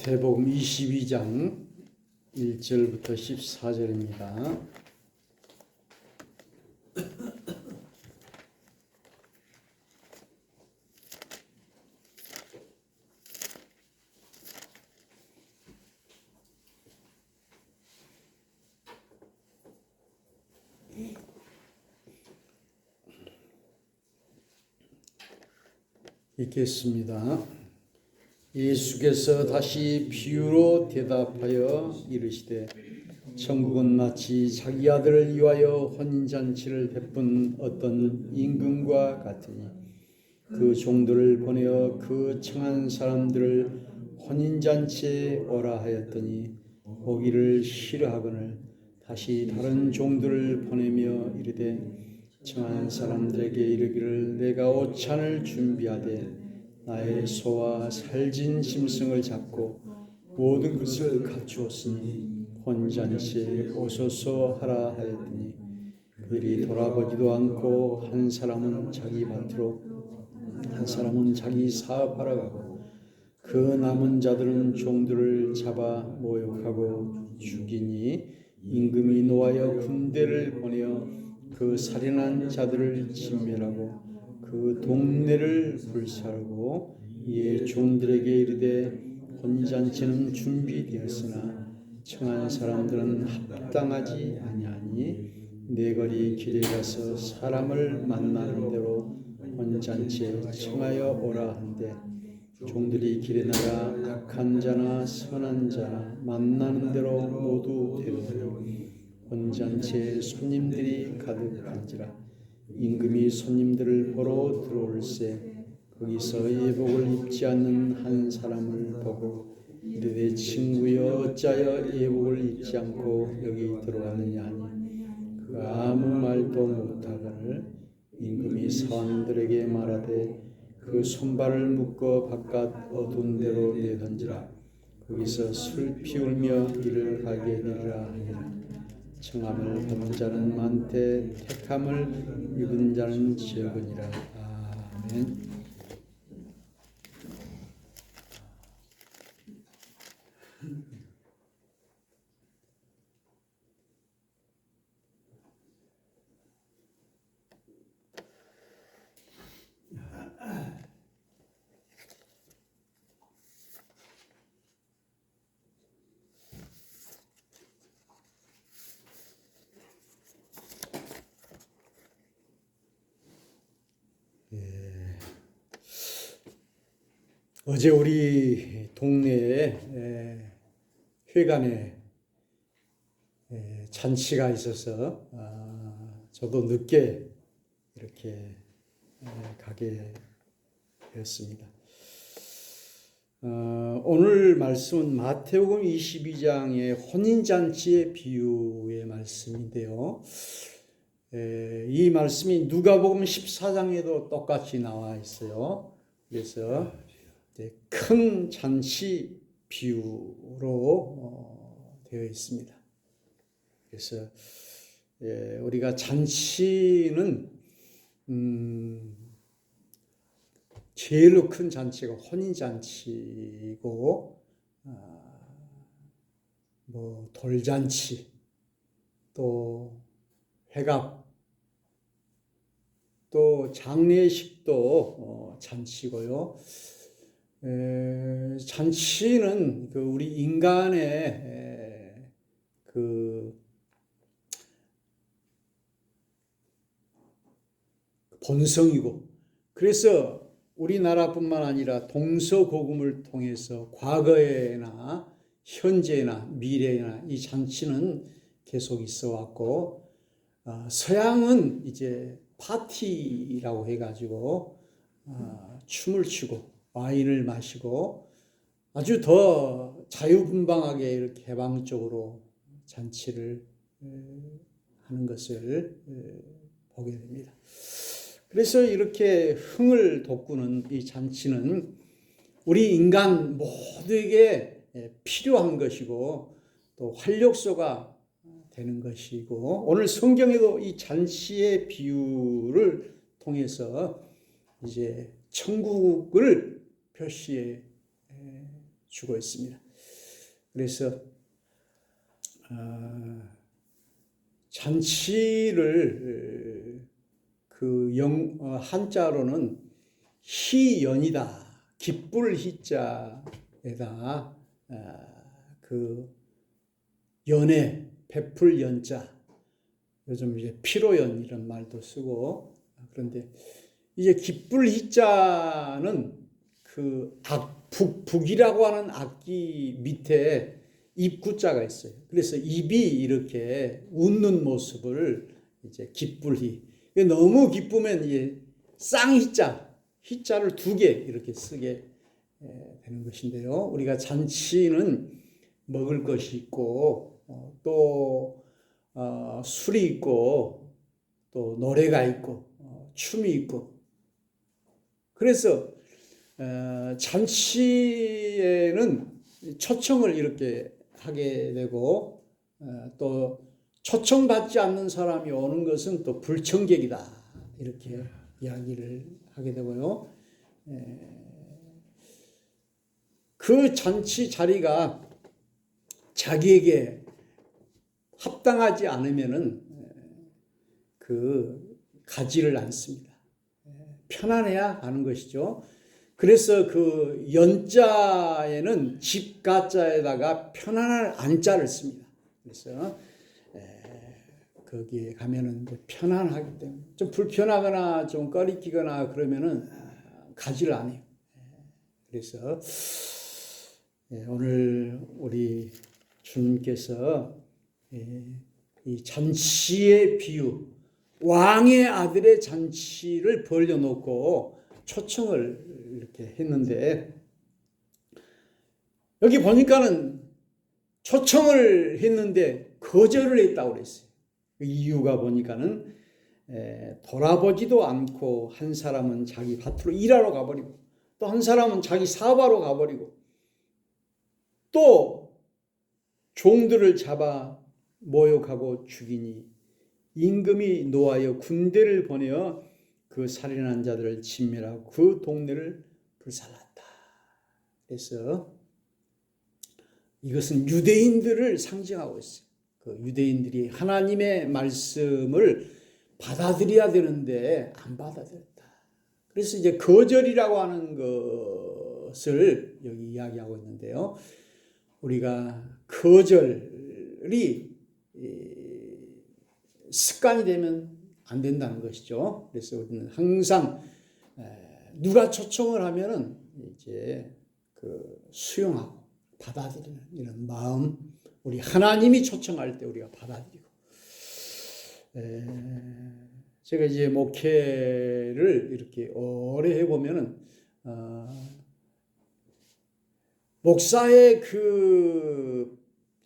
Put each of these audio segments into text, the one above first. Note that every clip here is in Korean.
마태복음 22장 1절부터 14절입니다. 읽겠습니다. 예수께서 다시 비유로 대답하여 이르시되 천국은 마치 자기 아들을 위하여 혼인잔치를 베푼 어떤 임금과 같으니 그 종들을 보내어 그 청한 사람들을 혼인잔치에 오라 하였더니 오기를 싫어하거늘 다시 다른 종들을 보내며 이르되 청한 사람들에게 이르기를 내가 오찬을 준비하되 나의 소와 살진 짐승을 잡고 모든 것을 갖추었으니 혼인잔치에 오소서 하라 하였더니 그들이 돌아보지도 않고 한 사람은 자기 밭으로 한 사람은 자기 사업하러 가고 그 남은 자들은 종들을 잡아 모욕하고 죽이니 임금이 노하여 군대를 보내어 그 살인한 자들을 진멸하고 그 동네를 불살고 이에 종들에게 이르되 혼인잔치는 준비되었으나 청한 사람들은 합당하지 아니하니 네거리 길에 가서 사람을 만나는 대로 혼인잔치에 청하여 오라 한데 종들이 길에 나가 악한 자나 선한 자나 만나는 대로 모두 데려오니 혼인잔치에 손님들이 가득한지라 임금이 손님들을 보러 들어올세 거기서 예복을 입지 않는 한 사람을 보고 이르되 친구여 어찌하여 예복을 입지 않고 여기 들어왔느냐 하니 그가 아무 말도 못하거늘 임금이 사원들에게 말하되 그 손발을 묶어 바깥 어두운 데로 내던지라 거기서 슬피 울며 이를 가게 되리라 하니라. 청함을 받은 자는 많되 택함을 입은 자는 적으니라. 아멘. 어제 우리 동네에 회관에 잔치가 있어서 저도 늦게 이렇게 가게 되었습니다. 오늘 말씀은 마태복음 22장의 혼인잔치의 비유의 말씀인데요. 이 말씀이 누가복음 14장에도 똑같이 나와 있어요. 그래서 큰 잔치 비유로 되어 있습니다. 그래서 우리가 잔치는 제일로 큰 잔치가 혼인잔치고 뭐 돌잔치 또 회갑 또 장례식도 잔치고요. 잔치는 그 우리 인간의 그 본성이고 그래서 우리나라뿐만 아니라 동서고금을 통해서 과거에나 현재나 미래나 이 잔치는 계속 있어 왔고 서양은 이제 파티라고 해가지고 춤을 추고 와인을 마시고 아주 더 자유분방하게 이렇게 개방적으로 잔치를 하는 것을 보게 됩니다. 그래서 이렇게 흥을 돋구는 이 잔치는 우리 인간 모두에게 필요한 것이고 또 활력소가 되는 것이고 오늘 성경에도 이 잔치의 비유를 통해서 이제 천국을 표시해 주고 있습니다. 그래서 잔치를 한자로는 희연이다. 기쁠 희자에다 그 연애, 베풀 연자, 요즘 이제 피로연 이런 말도 쓰고, 그런데 이제 기쁠 희자는 그 북이라고 하는 악기 밑에 입구자가 있어요. 그래서 입이 이렇게 웃는 모습을 이제 기쁠희. 너무 기쁘면 이제 희자를 2개 이렇게 쓰게 되는 것인데요. 우리가 잔치는 먹을 것이 있고, 또 술이 있고, 또 노래가 있고, 춤이 있고. 그래서 잔치에는 초청을 이렇게 하게 되고, 또 초청받지 않는 사람이 오는 것은 또 불청객이다, 이렇게 이야기를 하게 되고요. 그 잔치 자리가 자기에게 합당하지 않으면은 가지를 않습니다. 편안해야 하는 것이죠. 그래서 그 연자에는 집가자에다가 편안한 안자를 씁니다. 그래서 거기에 가면은 편안하기 때문에 좀 불편하거나 좀 꺼리끼거나 그러면은 가지를 안 해요. 그래서 오늘 우리 주님께서 이 잔치의 비유, 왕의 아들의 잔치를 벌려놓고 초청을 이렇게 했는데, 여기 보니까는 초청을 했는데 거절을 했다고 그랬어요. 그 이유가 보니까는 돌아보지도 않고 한 사람은 자기 밭으로 일하러 가버리고, 또 한 사람은 자기 사업하러 가버리고, 또 종들을 잡아 모욕하고 죽이니 임금이 노하여 군대를 보내어 그 살인한 자들을 진멸하고 그 동네를 불살랐다. 그래서 이것은 유대인들을 상징하고 있어요. 그 유대인들이 하나님의 말씀을 받아들여야 되는데 안 받아들였다. 그래서 이제 거절이라고 하는 것을 여기 이야기하고 있는데요. 우리가 거절이 습관이 되면 안 된다는 것이죠. 그래서 우리는 항상 누가 초청을 하면은 이제 수용하고 받아들이는 이런 마음, 우리 하나님이 초청할 때 우리가 받아들이고. 제가 이제 목회를 이렇게 오래 해보면은 목사의 그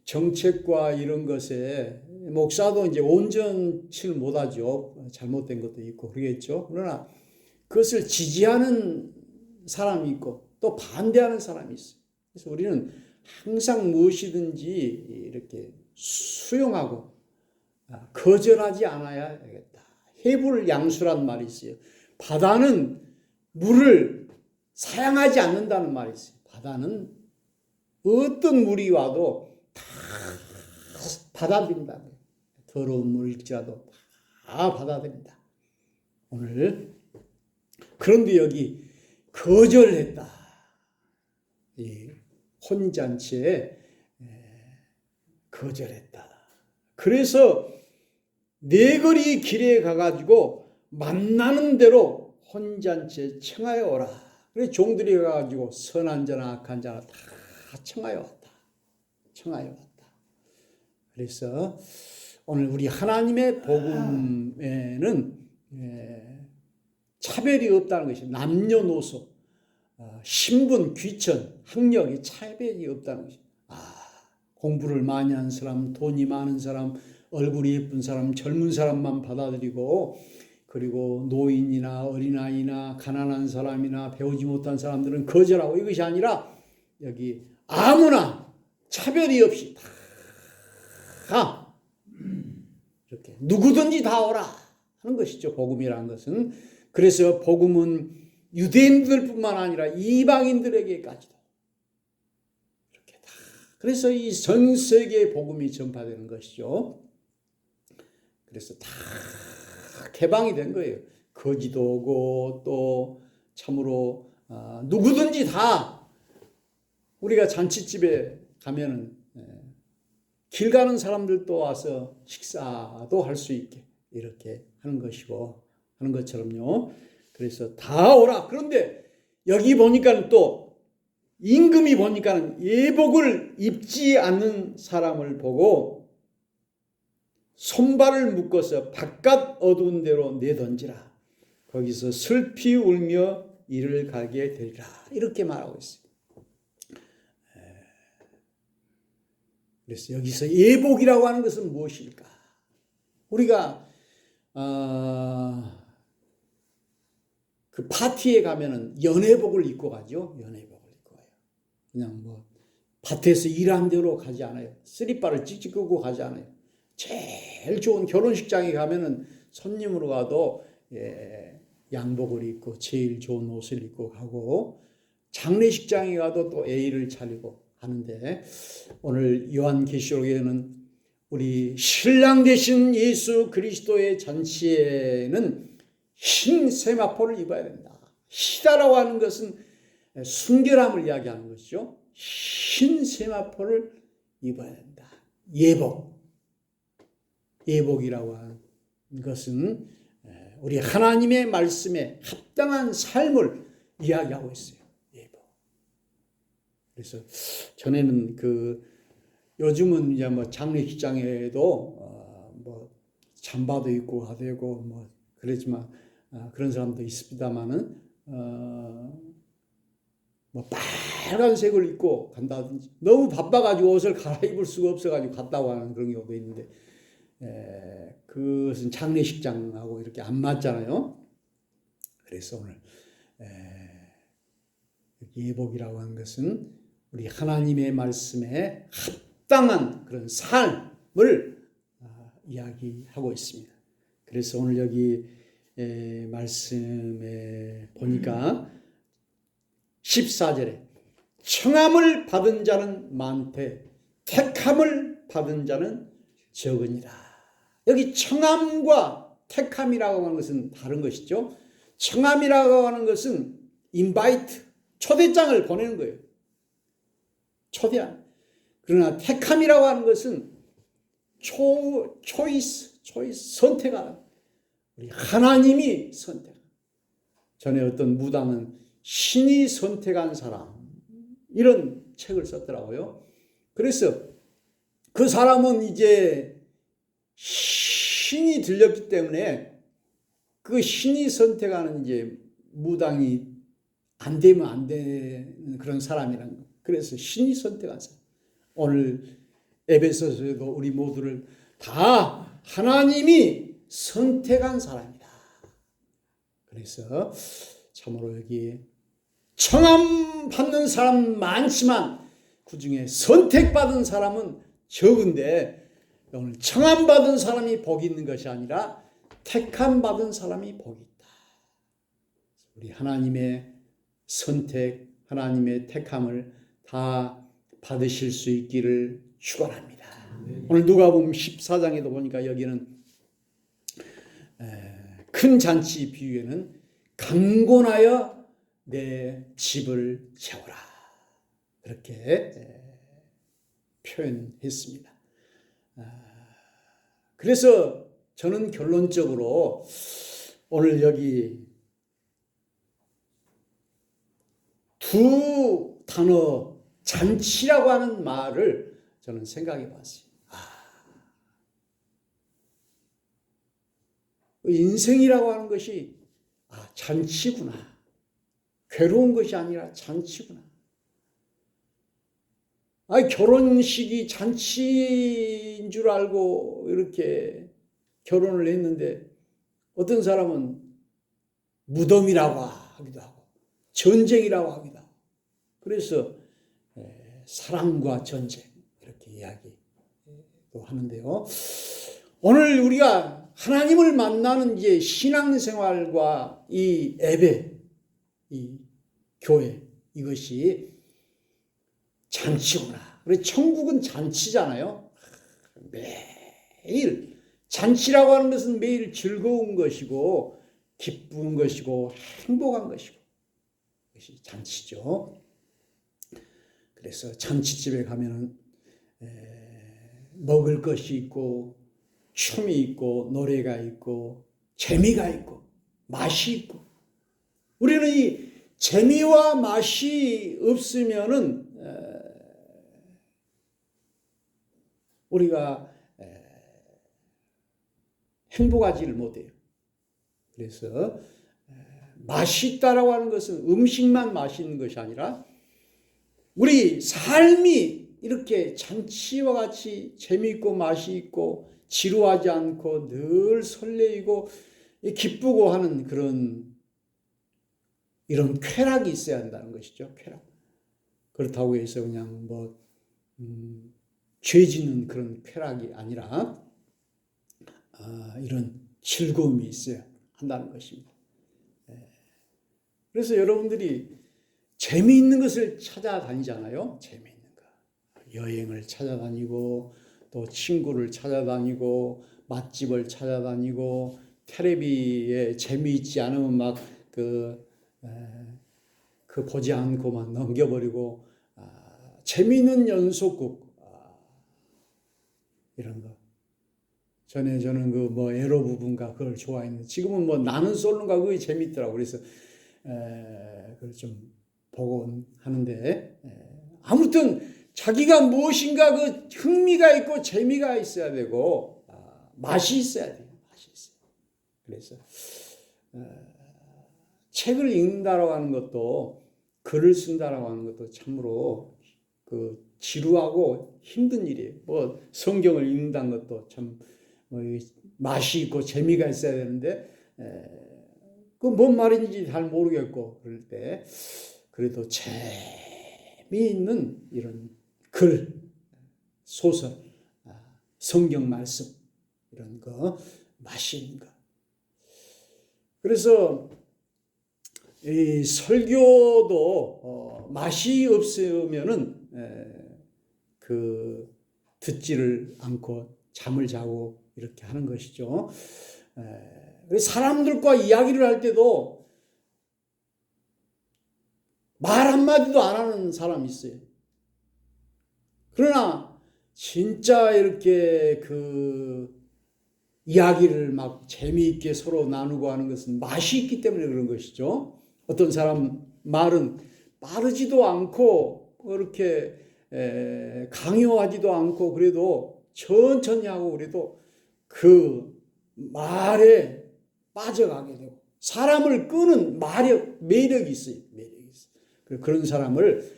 정책과 이런 것에 목사도 이제 온전치를 못하죠. 잘못된 것도 있고 그러겠죠. 그러나 그것을 지지하는 사람이 있고 또 반대하는 사람이 있어요. 그래서 우리는 항상 무엇이든지 이렇게 수용하고 거절하지 않아야 되겠다. 해불양수란 말이 있어요. 바다는 물을 사양하지 않는다는 말이 있어요. 바다는 어떤 물이 와도 다 받아들인다. 더러운 물일지라도 다 받아들인다. 오늘 그런데 여기 거절했다. 이 혼잔치에 거절했다. 그래서 네거리 길에 가가지고 만나는 대로 혼잔치에 청하여 오라. 그래서 종들이 가가지고 선한 자나 악한 자나 다 청하여 왔다. 청하여 왔다. 그래서 오늘 우리 하나님의 복음에는 차별이 없다는 것이, 남녀노소, 신분, 귀천, 학력이 차별이 없다는 것이. 공부를 많이 한 사람, 돈이 많은 사람, 얼굴이 예쁜 사람, 젊은 사람만 받아들이고, 그리고 노인이나 어린아이나 가난한 사람이나 배우지 못한 사람들은 거절하고, 이것이 아니라 여기 아무나 차별이 없이 다 이렇게 누구든지 다 오라 하는 것이죠. 복음이라는 것은. 그래서 복음은 유대인들뿐만 아니라 이방인들에게까지도 이렇게 다 그래서 이 전 세계에 복음이 전파되는 것이죠. 그래서 다 개방이 된 거예요. 거지도 오고 또 참으로 누구든지 다 우리가 잔치집에 가면은 길 가는 사람들도 와서 식사도 할 수 있게 이렇게 하는 것이고 하는 것처럼요. 그래서 다 오라. 그런데 여기 보니까 또 임금이 보니까 예복을 입지 않는 사람을 보고 손발을 묶어서 바깥 어두운 데로 내던지라. 거기서 슬피 울며 이를 가게 되리라. 이렇게 말하고 있어요. 그래서 여기서 예복이라고 하는 것은 무엇일까? 우리가 그 파티에 가면은 연회복을 입고 가죠. 연회복을 입고 가요. 그냥 뭐 밭에서 일한 대로 가지 않아요. 쓰리바를 찍찍 끄고 가지 않아요. 제일 좋은 결혼식장에 가면은 손님으로 가도 양복을 입고 제일 좋은 옷을 입고 가고 장례식장에 가도 또 예의를 차리고 하는데 오늘 요한계시록에는 우리 신랑 되신 예수 그리스도의 잔치에는 흰 세마포를 입어야 된다. 희다라고 하는 것은 순결함을 이야기하는 것이죠. 흰 세마포를 입어야 된다. 예복이라고 하는 것은 우리 하나님의 말씀에 합당한 삶을 이야기하고 있어요. 예복. 그래서 전에는 요즘은 이제 뭐 장례식장에도 뭐 잠바도 입고 하되고 뭐 그러지만 그런 사람도 있습니다만은 뭐 빨간색을 입고 간다든지 너무 바빠가지고 옷을 갈아입을 수가 없어가지고 갔다고 하는 그런 경우도 있는데 그것은 장례식장하고 이렇게 안 맞잖아요. 그래서 오늘 예복이라고 하는 것은 우리 하나님의 말씀에 합당한 그런 삶을 이야기하고 있습니다. 그래서 오늘 여기 말씀에 보니까 14절에 청함을 받은 자는 많되 택함을 받은 자는 적으니라. 여기 청함과 택함이라고 하는 것은 다른 것이죠. 청함이라고 하는 것은 인바이트, 초대장을 보내는 거예요. 초대장. 그러나 택함이라고 하는 것은 초이스, 선택하는. 우리 하나님이 선택. 전에 어떤 무당은 신이 선택한 사람 이런 책을 썼더라고요. 그래서 그 사람은 이제 신이 들렸기 때문에 그 신이 선택하는 이제 무당이 안 되면 안 되는 그런 사람이라는 거. 그래서 신이 선택한 사람. 오늘 에베소서에도 우리 모두를 다 하나님이 선택한 사람이다. 그래서 참으로 여기 청함 받는 사람 많지만 그 중에 선택받은 사람은 적은데 오늘 청함 받은 사람이 복이 있는 것이 아니라 택함 받은 사람이 복이 있다. 우리 하나님의 선택, 하나님의 택함을 다 받으실 수 있기를 축원합니다. 오늘 누가복음 14장에도 보니까 여기는 큰 잔치 비유에는 강권하여 내 집을 채우라 그렇게 표현했습니다. 그래서 저는 결론적으로 오늘 여기 두 단어 잔치라고 하는 말을 저는 생각해 봤어요. 인생이라고 하는 것이 잔치구나. 괴로운 것이 아니라 잔치구나. 결혼식이 잔치인 줄 알고 이렇게 결혼을 했는데 어떤 사람은 무덤이라고 하기도 하고 전쟁이라고 하기도 하고 그래서 사랑과 전쟁 이렇게 이야기도 하는데요. 오늘 우리가 하나님을 만나는 이제 신앙생활과 이 예배, 이 교회 이것이 잔치구나. 그래서 천국은 잔치잖아요. 매일 잔치라고 하는 것은 매일 즐거운 것이고 기쁜 것이고 행복한 것이고 그것이 잔치죠. 그래서 잔치집에 가면은 먹을 것이 있고 춤이 있고 노래가 있고 재미가 있고 맛이 있고 우리는 이 재미와 맛이 없으면은 우리가 행복하지를 못해요. 그래서 맛있다라고 하는 것은 음식만 맛있는 것이 아니라 우리 삶이 이렇게 잔치와 같이 재미있고 맛이 있고 지루하지 않고 늘 설레이고 기쁘고 하는 그런 이런 쾌락이 있어야 한다는 것이죠. 쾌락. 그렇다고 해서 그냥 죄 짓는 그런 쾌락이 아니라 이런 즐거움이 있어야 한다는 것입니다. 그래서 여러분들이 재미있는 것을 찾아다니잖아요. 재미있는 거. 여행을 찾아다니고 또 친구를 찾아다니고 맛집을 찾아다니고 텔레비에 재미있지 않으면 막 그 보지 않고만 넘겨버리고 재미있는 연속극 이런 거. 전에 저는 에로 부분가 그걸 좋아했는데 지금은 나는 솔로인가 그게 재밌더라고. 그래서 그걸 좀 보곤 하는데 아무튼 자기가 무엇인가 그 흥미가 있고 재미가 있어야 되고 맛이 있어야 돼요. 맛이 있어요. 그래서 책을 읽는다라고 하는 것도 글을 쓴다라고 하는 것도 참으로 지루하고 힘든 일이에요. 성경을 읽는다는 것도 참 맛이 있고 재미가 있어야 되는데 뭔 말인지 잘 모르겠고 그럴 때 그래도 재미있는 이런 글, 소설, 성경 말씀 이런 거 맛이 있는 거. 그래서 이 설교도 맛이 없으면은 듣지를 않고 잠을 자고 이렇게 하는 것이죠. 사람들과 이야기를 할 때도 말 한마디도 안 하는 사람이 있어요. 그러나 진짜 이렇게 이야기를 막 재미있게 서로 나누고 하는 것은 맛이 있기 때문에 그런 것이죠. 어떤 사람 말은 빠르지도 않고 그렇게 강요하지도 않고 그래도 천천히 하고 그래도 그 말에 빠져가게 되고 사람을 끄는 매력이 있어요. 매력이 있어요. 그런 사람을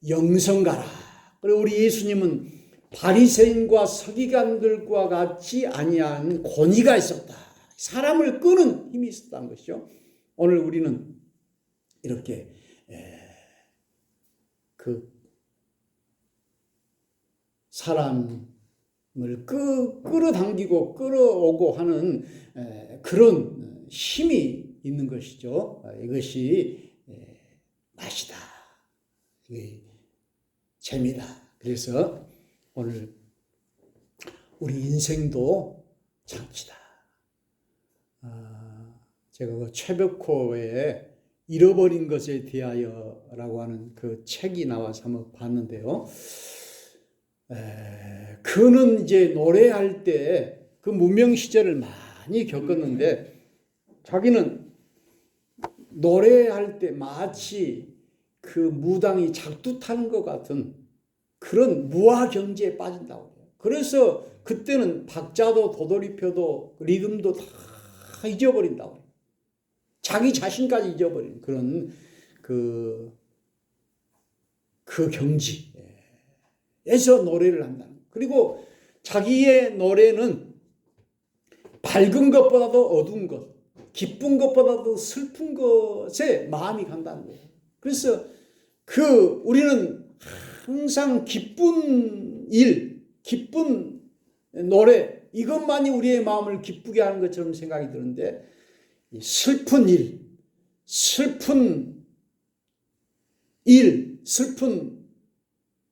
영성가라. 그리고 우리 예수님은 바리새인과 서기관들과 같이 아니한 권위가 있었다. 사람을 끄는 힘이 있었다는 것이죠. 오늘 우리는 이렇게 사람을 끌어당기고 끌어오고 하는 그런 힘이 있는 것이죠. 이것이 맛이다. 재미다. 그래서 오늘 우리 인생도 잔치다. 제가 최벽호의 잃어버린 것에 대하여라고 하는 그 책이 나와서 한번 봤는데요. 그는 이제 노래할 때 그 무명 시절을 많이 겪었는데 자기는 노래할 때 마치 그 무당이 작두 타는 것 같은 그런 무아 경지에 빠진다고 해요. 그래서 그때는 박자도 도돌이표도 리듬도 다 잊어버린다고 해요. 자기 자신까지 잊어버린 그런 그 경지에서 노래를 한다는 거예요. 그리고 자기의 노래는 밝은 것보다도 어두운 것, 기쁜 것보다도 슬픈 것에 마음이 간다는 거예요. 그래서 우리는 항상 기쁜 일, 기쁜 노래, 이것만이 우리의 마음을 기쁘게 하는 것처럼 생각이 드는데, 슬픈 슬픈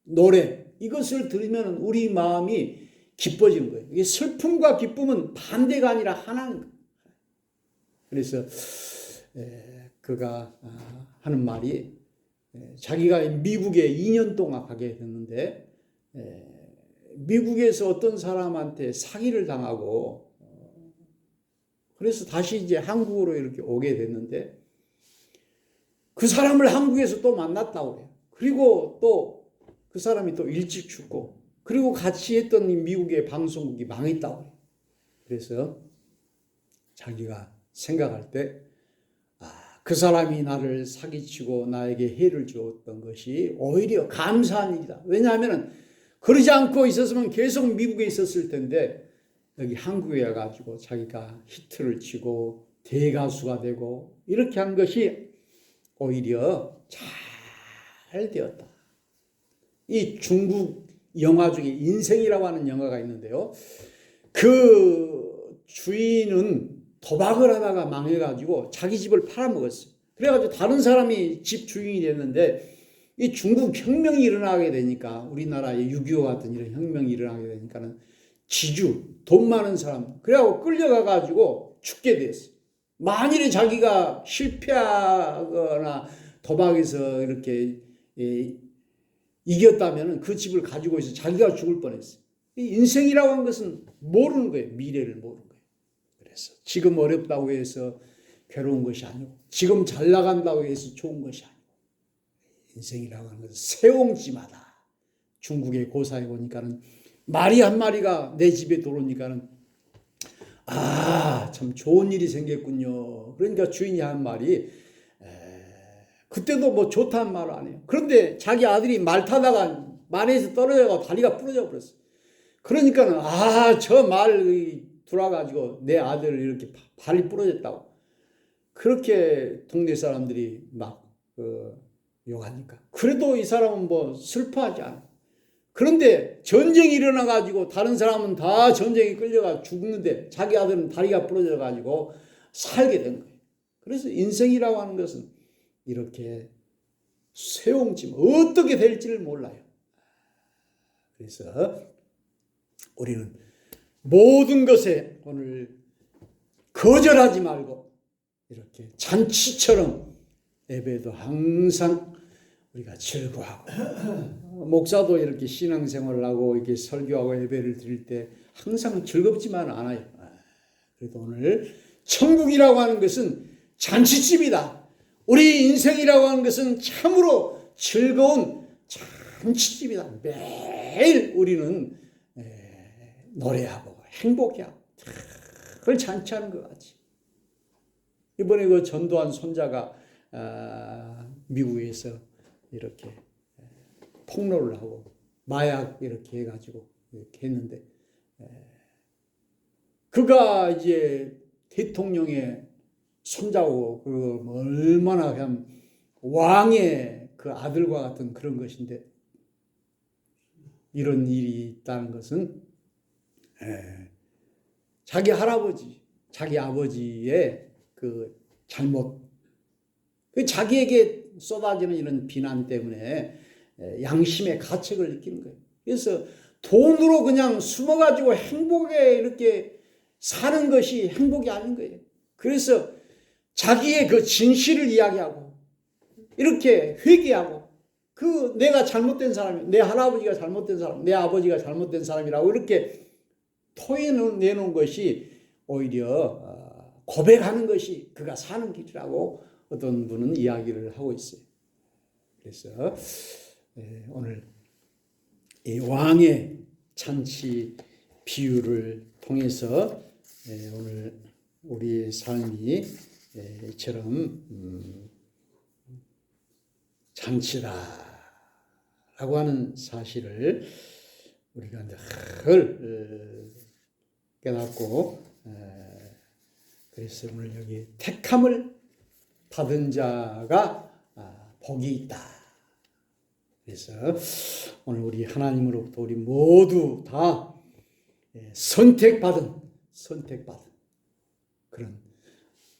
노래, 이것을 들으면 우리 마음이 기뻐지는 거예요. 이게 슬픔과 기쁨은 반대가 아니라 하나인 거예요. 그래서 그가 하는 말이 자기가 미국에 2년 동안 가게 됐는데 미국에서 어떤 사람한테 사기를 당하고 그래서 다시 이제 한국으로 이렇게 오게 됐는데 그 사람을 한국에서 또 만났다고 해요. 그리고 또 그 사람이 또 일찍 죽고 그리고 같이 했던 이 미국의 방송국이 망했다고 해요. 그래서 자기가 생각할 때 그 사람이 나를 사기치고 나에게 해를 주었던 것이 오히려 감사한 일이다. 왜냐하면 그러지 않고 있었으면 계속 미국에 있었을 텐데 여기 한국에 와가지고 자기가 히트를 치고 대가수가 되고 이렇게 한 것이 오히려 잘 되었다. 이 중국 영화 중에 인생이라고 하는 영화가 있는데요. 그 주인은 도박을 하다가 망해가지고 자기 집을 팔아먹었어요. 그래가지고 다른 사람이 집 주인이 됐는데 이 중국 혁명이 일어나게 되니까 우리나라의 6.25 같은 이런 혁명이 일어나게 되니까는 지주, 돈 많은 사람 그래가지고 끌려가가지고 죽게 됐어요. 만일에 자기가 실패하거나 도박에서 이렇게 이겼다면 그 집을 가지고 있어 자기가 죽을 뻔했어요. 이 인생이라고 하는 것은 모르는 거예요. 미래를 모르는 거예요. 그래서 지금 어렵다고 해서 괴로운 것이 아니고 지금 잘 나간다고 해서 좋은 것이 아니고 인생이라고 하는 것은 세옹지마다 중국의 고사에 보니까는 말이 한 마리가 내 집에 들어오니까는 참 좋은 일이 생겼군요. 그러니까 주인이 한 말이 그때도 뭐 좋다는 말을 안 해요. 그런데 자기 아들이 말 타다가 말에서 떨어져서 다리가 부러져 버렸어요. 그러니까는 저 말 돌아가지고 내 아들 이렇게 발이 부러졌다고 그렇게 동네 사람들이 막 욕하니까 그래도 이 사람은 뭐 슬퍼하지 않아. 그런데 전쟁이 일어나가지고 다른 사람은 다 전쟁에 끌려가 죽는데 자기 아들은 다리가 부러져가지고 살게 된 거예요. 그래서 인생이라고 하는 것은 이렇게 세옹지마 어떻게 될지를 몰라요. 그래서 우리는 모든 것에 오늘 거절하지 말고 이렇게 잔치처럼 예배도 항상 우리가 즐거워하고 목사도 이렇게 신앙생활을 하고 이렇게 설교하고 예배를 드릴 때 항상 즐겁지만 않아요. 그래도 오늘 천국이라고 하는 것은 잔치집이다. 우리 인생이라고 하는 것은 참으로 즐거운 잔치집이다. 매일 우리는 노래하고 행복해하고 그걸 잔치하는 것 같지. 이번에 그 전도한 손자가 미국에서 이렇게 폭로를 하고 마약 이렇게 해가지고 이렇게 했는데 그가 이제 대통령의 손자고 그 얼마나 그냥 왕의 그 아들과 같은 그런 것인데 이런 일이 있다는 것은 자기 할아버지, 자기 아버지의 그 잘못, 그 자기에게 쏟아지는 이런 비난 때문에 양심의 가책을 느끼는 거예요. 그래서 돈으로 그냥 숨어가지고 행복에 이렇게 사는 것이 행복이 아닌 거예요. 그래서 자기의 그 진실을 이야기하고 이렇게 회개하고 그 내가 잘못된 사람이 내 할아버지가 잘못된 사람, 내 아버지가 잘못된 사람이라고 이렇게 토해내놓은 것이 오히려 고백하는 것이 그가 사는 길이라고 어떤 분은 이야기를 하고 있어요. 그래서 오늘 이 왕의 잔치 비유를 통해서 오늘 우리의 삶이 이처럼 잔치다라고 하는 사실을 우리가 늘 깨닫고 그래서 오늘 여기 택함을 받은 자가 복이 있다. 그래서 오늘 우리 하나님으로부터 우리 모두 다 선택받은 그런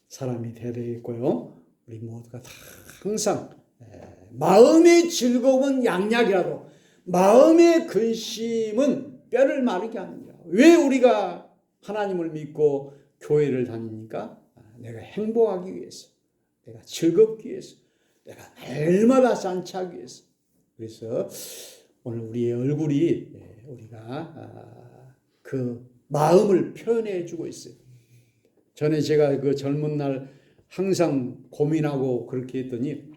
사람이 되어야 되겠고요. 우리 모두가 다 항상 마음의 즐거움은 양약이라도 마음의 근심은 뼈를 마르게 합니다. 왜 우리가 하나님을 믿고 교회를 다닙니까? 내가 행복하기 위해서, 내가 즐겁기 위해서, 내가 날마다 잔치하기 위해서. 그래서 오늘 우리의 얼굴이 우리가 그 마음을 표현해 주고 있어요. 전에 제가 그 젊은 날 항상 고민하고 그렇게 했더니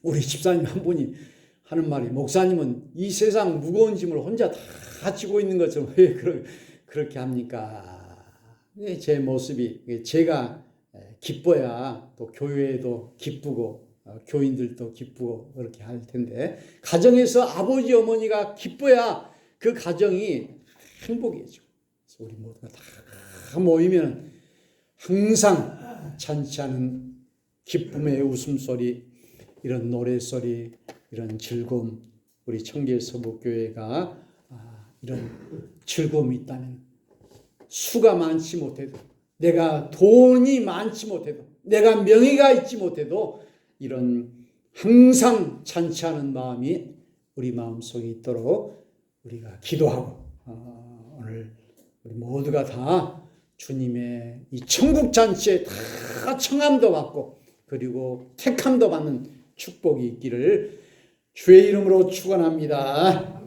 우리 집사님 한 분이 하는 말이, 목사님은 이 세상 무거운 짐을 혼자 다 지고 있는 것처럼 왜 그렇게 합니까? 제 모습이, 제가 기뻐야 또 교회도 기쁘고 교인들도 기쁘고 그렇게 할 텐데, 가정에서 아버지 어머니가 기뻐야 그 가정이 행복해지고, 그래서 우리 모두가 다 모이면 항상 잔치하는 기쁨의 웃음소리, 이런 노래소리, 이런 즐거움, 우리 청계서북교회가 이런 즐거움이 있다면, 수가 많지 못해도, 내가 돈이 많지 못해도, 내가 명예가 있지 못해도 이런 항상 잔치하는 마음이 우리 마음속에 있도록 우리가 기도하고, 오늘 우리 모두가 다 주님의 이 천국 잔치에 다 청함도 받고 그리고 택함도 받는 축복이 있기를 주의 이름으로 축원합니다.